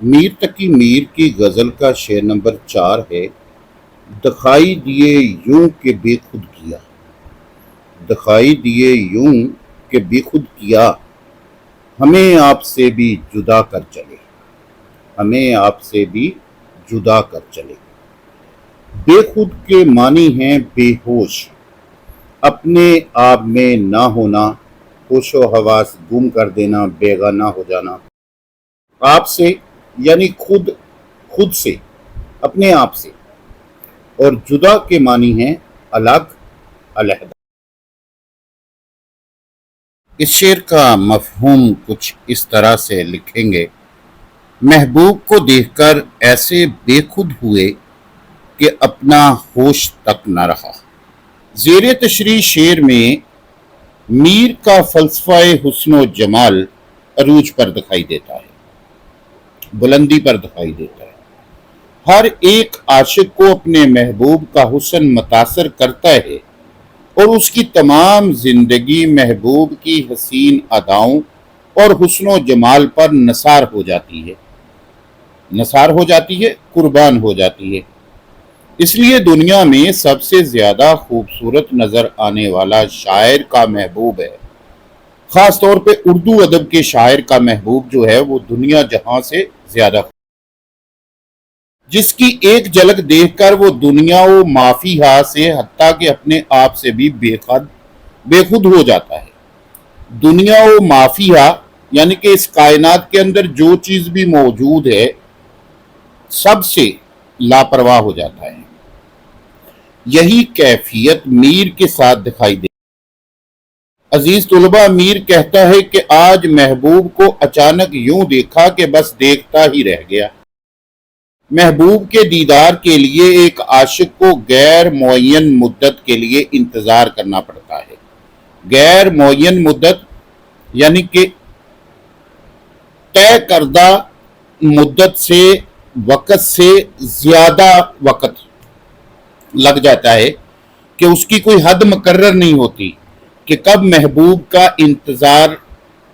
میر تقی میر کی غزل کا شعر نمبر 4 ہے۔ دکھائی دیے یوں کہ بے خود کیا، دکھائی دیے یوں کہ بے خود کیا، ہمیں آپ سے بھی جدا کر چلے، ہمیں آپ سے بھی جدا کر چلے۔ بے خود کے معنی ہیں بے ہوش، اپنے آپ میں نہ ہونا، ہوش و حواس گم کر دینا، بیگانہ ہو جانا۔ آپ سے یعنی خود سے، اپنے آپ سے، اور جدا کے معنی ہیں الگ، علیحدہ۔ اس شعر کا مفہوم کچھ اس طرح سے لکھیں گے: محبوب کو دیکھ کر ایسے بے خود ہوئے کہ اپنا ہوش تک نہ رہا۔ زیر تشریح شعر میں میر کا فلسفہ حسن و جمال عروج پر دکھائی دیتا ہے، بلندی پر دکھائی دیتا ہے۔ ہر ایک عاشق کو اپنے محبوب کا حسن متاثر کرتا ہے اور اس کی تمام زندگی محبوب کی حسین اداؤں اور حسن و جمال پر نثار ہو جاتی ہے، قربان ہو جاتی ہے۔ اس لیے دنیا میں سب سے زیادہ خوبصورت نظر آنے والا شاعر کا محبوب ہے۔ خاص طور پہ اردو ادب کے شاعر کا محبوب جو ہے وہ دنیا جہاں سے زیادہ، جس کی ایک جھلک دیکھ کر وہ دنیا و ما فیہا سے حتیٰ کہ اپنے آپ سے بھی بے خود ہو جاتا ہے۔ دنیا و ما فیہا یعنی کہ اس کائنات کے اندر جو چیز بھی موجود ہے سب سے لاپرواہ ہو جاتا ہے۔ یہی کیفیت میر کے ساتھ دکھائی دے۔ عزیز طلباء، میر کہتا ہے کہ آج محبوب کو اچانک یوں دیکھا کہ بس دیکھتا ہی رہ گیا۔ محبوب کے دیدار کے لیے ایک عاشق کو غیر معین مدت کے لیے انتظار کرنا پڑتا ہے۔ غیر معین مدت یعنی کہ طے کردہ مدت سے، وقت سے زیادہ وقت لگ جاتا ہے کہ اس کی کوئی حد مقرر نہیں ہوتی کہ کب محبوب کا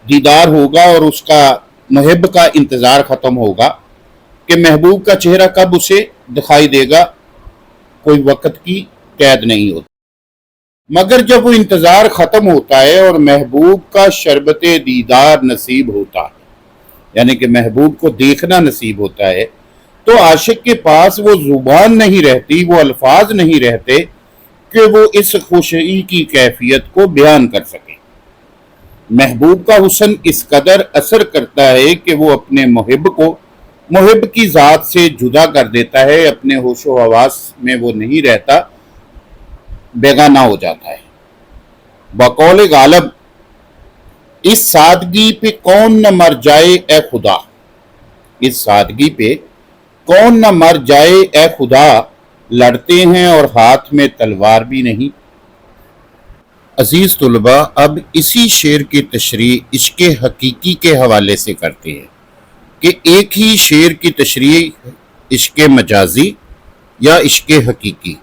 دیدار ہوگا اور اس کا محب کا انتظار ختم ہوگا، کہ محبوب کا چہرہ کب اسے دکھائی دے گا، کوئی وقت کی قید نہیں ہوتی۔ مگر جب وہ انتظار ختم ہوتا ہے اور محبوب کا شربت دیدار نصیب ہوتا ہے، یعنی کہ محبوب کو دیکھنا نصیب ہوتا ہے، تو عاشق کے پاس وہ زبان نہیں رہتی، وہ الفاظ نہیں رہتے کہ وہ اس خوشی کی کیفیت کو بیان کر سکے۔ محبوب کا حسن اس قدر اثر کرتا ہے کہ وہ اپنے محب کی ذات سے جدا کر دیتا ہے، اپنے ہوش و حواس میں وہ نہیں رہتا، بیگانہ ہو جاتا ہے۔ بقول غالب، اس سادگی پہ کون نہ مر جائے اے خدا، اس سادگی پہ کون نہ مر جائے اے خدا، لڑتے ہیں اور ہاتھ میں تلوار بھی نہیں۔ عزیز طلباء، اب اسی شعر کی تشریح عشق حقیقی کے حوالے سے کرتے ہیں کہ ایک ہی شعر کی تشریح عشق مجازی یا عشق حقیقی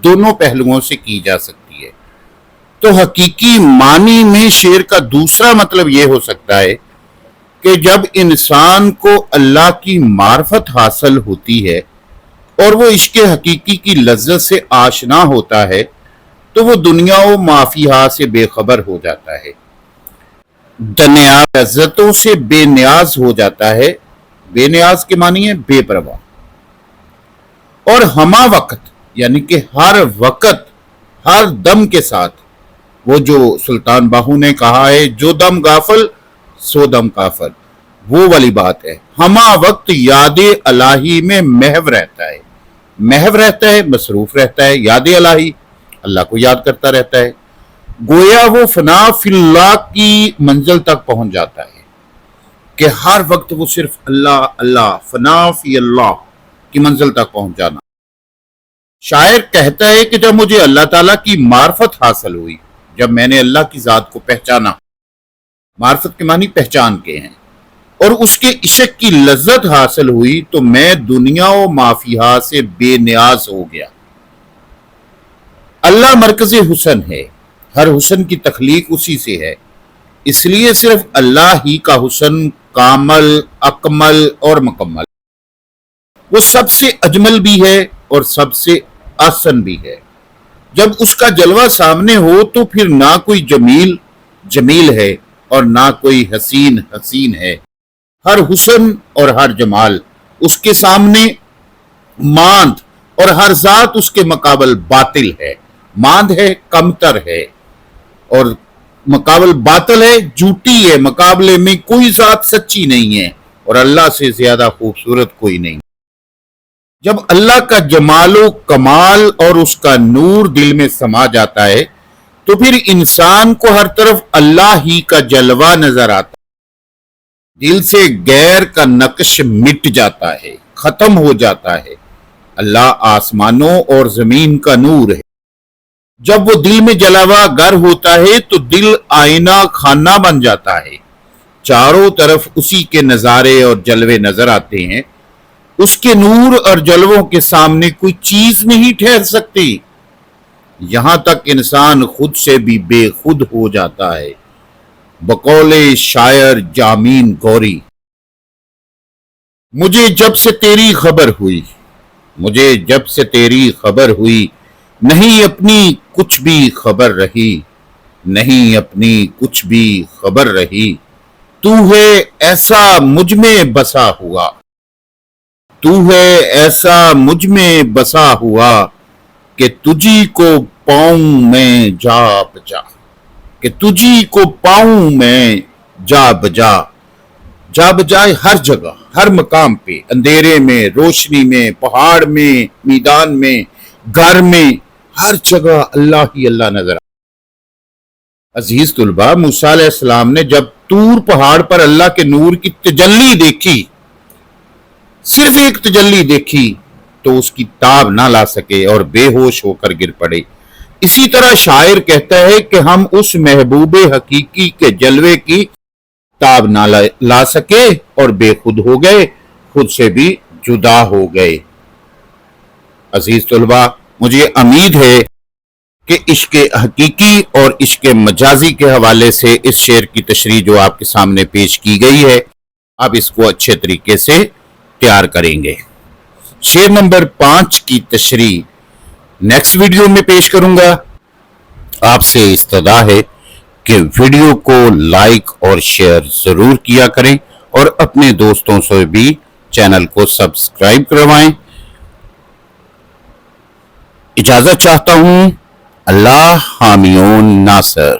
دونوں پہلوؤں سے کی جا سکتی ہے۔ تو حقیقی معنی میں شعر کا دوسرا مطلب یہ ہو سکتا ہے کہ جب انسان کو اللہ کی معرفت حاصل ہوتی ہے اور وہ عشق حقیقی کی لذت سے آشنا ہوتا ہے تو وہ دنیا و ما فیہا سے بے خبر ہو جاتا ہے، دنیا لذتوں سے بے نیاز ہو جاتا ہے۔ بے نیاز کے معنی ہے بے پرواہ، اور ہمہ وقت یعنی کہ ہر وقت، ہر دم کے ساتھ، وہ جو سلطان باہو نے کہا ہے جو دم غافل سو دم کافر، وہ والی بات ہے۔ ہمہ وقت یاد الہی میں محو رہتا ہے، مصروف رہتا ہے، یاد الہی اللہ کو یاد کرتا رہتا ہے۔ گویا وہ فنا فی اللہ کی منزل تک پہنچ جاتا ہے کہ ہر وقت وہ صرف اللہ اللہ، فنا فی اللہ کی منزل تک پہنچ جانا۔ شاعر کہتا ہے کہ جب مجھے اللہ تعالیٰ کی معرفت حاصل ہوئی، جب میں نے اللہ کی ذات کو پہچانا، معرفت کے معنی پہچان کے ہیں، اور اس کے عشق کی لذت حاصل ہوئی، تو میں دنیا و ما فیہا سے بے نیاز ہو گیا۔ اللہ مرکز حسن ہے، ہر حسن کی تخلیق اسی سے ہے، اس لیے صرف اللہ ہی کا حسن کامل، اکمل اور مکمل وہ سب سے اجمل بھی ہے اور سب سے آسن بھی ہے۔ جب اس کا جلوہ سامنے ہو تو پھر نہ کوئی جمیل جمیل ہے اور نہ کوئی حسین حسین ہے۔ ہر حسن اور ہر جمال اس کے سامنے ماند، اور ہر ذات اس کے مقابل باطل ہے، ماند ہے، کمتر ہے، اور مقابل باطل ہے، جھوٹی ہے، مقابلے میں کوئی ذات سچی نہیں ہے، اور اللہ سے زیادہ خوبصورت کوئی نہیں۔ جب اللہ کا جمال و کمال اور اس کا نور دل میں سما جاتا ہے تو پھر انسان کو ہر طرف اللہ ہی کا جلوہ نظر آتا ہے، دل سے غیر کا نقش مٹ جاتا ہے، ختم ہو جاتا ہے۔ اللہ آسمانوں اور زمین کا نور ہے۔ جب وہ دل میں جلاوا گر ہوتا ہے تو دل آئینہ خانہ بن جاتا ہے، چاروں طرف اسی کے نظارے اور جلوے نظر آتے ہیں۔ اس کے نور اور جلووں کے سامنے کوئی چیز نہیں ٹھہر سکتی، یہاں تک انسان خود سے بھی بے خود ہو جاتا ہے۔ بقول شاعر جامین گوری، مجھے جب سے تیری خبر ہوئی، مجھے جب سے تیری خبر ہوئی، نہیں اپنی کچھ بھی خبر رہی، نہیں اپنی کچھ بھی خبر رہی، تو ہے ایسا مجھ میں بسا ہوا، تو ہے ایسا مجھ میں بسا ہوا کہ تجھی کو پاؤں میں جا بجا، کہ تجھی کو پاؤں میں جا بجا، جا بجائے ہر جگہ، ہر مقام پہ، اندھیرے میں، روشنی میں، پہاڑ میں، میدان میں، گھر میں، ہر جگہ اللہ ہی اللہ نظر آتا۔ عزیز طلباء، موسیٰ علیہ السلام نے جب طور پہاڑ پر اللہ کے نور کی تجلی دیکھی، صرف ایک تجلی دیکھی، تو اس کی تاب نہ لا سکے اور بے ہوش ہو کر گر پڑے۔ اسی طرح شاعر کہتا ہے کہ ہم اس محبوب حقیقی کے جلوے کی تاب نہ لا سکے اور بے خود ہو گئے، خود سے بھی جدا ہو گئے۔ عزیز طلباء، مجھے امید ہے کہ عشق حقیقی اور عشق مجازی کے حوالے سے اس شعر کی تشریح جو آپ کے سامنے پیش کی گئی ہے، آپ اس کو اچھے طریقے سے تیار کریں گے۔ شعر نمبر 5 کی تشریح نیکسٹ ویڈیو میں پیش کروں گا۔ آپ سے استدعا ہے کہ ویڈیو کو لائک اور شیئر ضرور کیا کریں اور اپنے دوستوں سے بھی چینل کو سبسکرائب کروائیں۔ اجازت چاہتا ہوں، اللہ حامیون ناصر۔